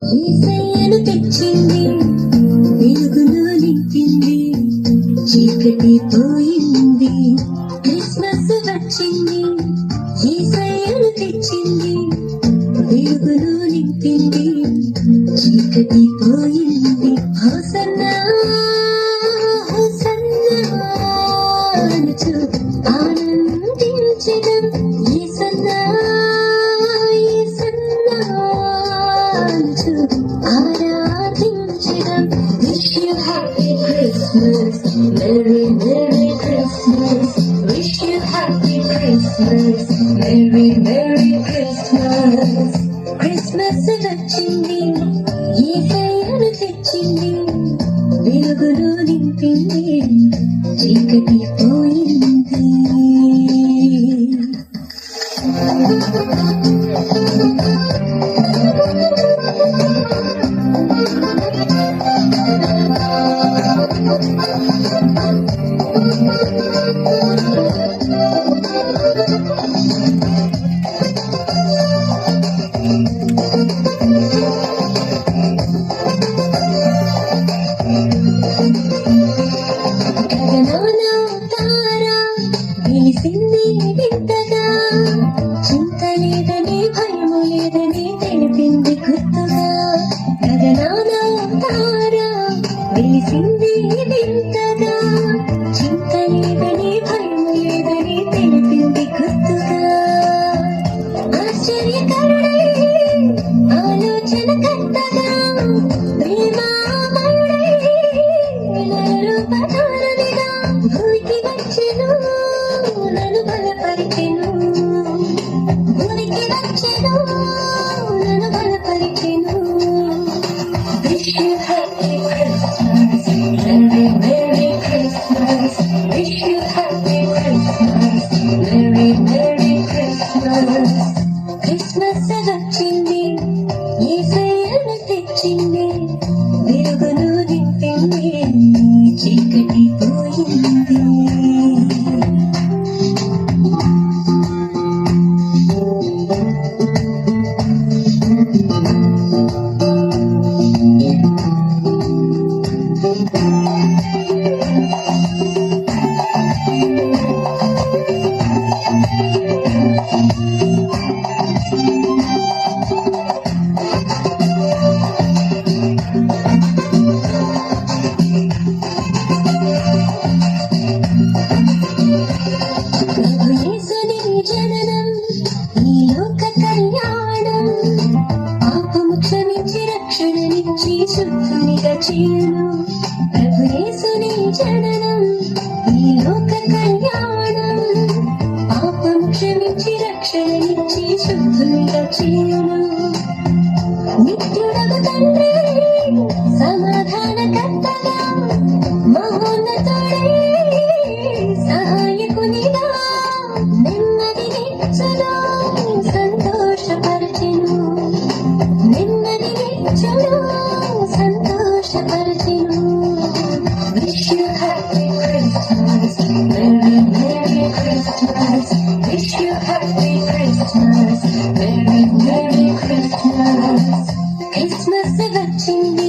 యేసయ్యను తెచ్చింది, వెలుగులో నింపింది, చీకటి పోయింది, క్రిస్మస్ వచ్చింది. యేసయ్యను తెచ్చింది, వెలుగులో నింపింది, చీకటి పోయింది. హోసన్నా హోసన్నా అనుచు ఆనందించెదం. యేసన్నా యేసన్నా అనుచు ఆరాధించెదం. Wish you happy Christmas, Merry Merry Christmas. Wish you happy Christmas, Merry Merry Christmas. Christmas వచ్చింది, యేసయ్యను తెచ్చింది, వెలుగులో నింపింది, చీకటి పోయింది. తెలిసింది వింతగా, చింత లేదని భయము లేదని తెలిపింది గుర్తుగా. గగనాన తారా తెలిసింది వింతగా, చింత లేదని భయము లేదని తెలిపింది గుర్తుగా. ఆశ్చర్యకరుడై ఆలోచన కర్తగా, ప్రేమామయుడై నరరూపధారునిగా భూమికి వచ్చెను, నన్ను బలపరిచెను. భూమికి వచ్చెను, నన్ను బలపరిచెను. Wish you happy Christmas, Merry Merry Christmas. Wish you happy Christmas, Merry Merry Christmas. Christmas వచ్చింది, యేసయ్యను తెచ్చింది, వెలుగులో నింపింది, చీకటి పోయింది. జననం ఈ లోక కళ్యాణం, పాపము క్షమించి రక్షణనిచ్చి శుద్ధునిగా చేయును. ప్రభు యేసుని జననం ఈ లోక కళ్యాణం, పాపము క్షమించి రక్షణనిచ్చి శుద్ధునిగా చేయును. నిత్యుడగు తండ్రి సమాధానకర్తగా, మహోన్నతుడై సహాయకునిగా నెమ్మదినిచ్చును, సంతోషపరచెను. నెమ్మదినిచ్చును, సంతోషపరచెను. Wish you happy Christmas, Merry Merry Christmas. Wish you happy Christmas, Merry Merry Christmas. Christmas వచ్చింది,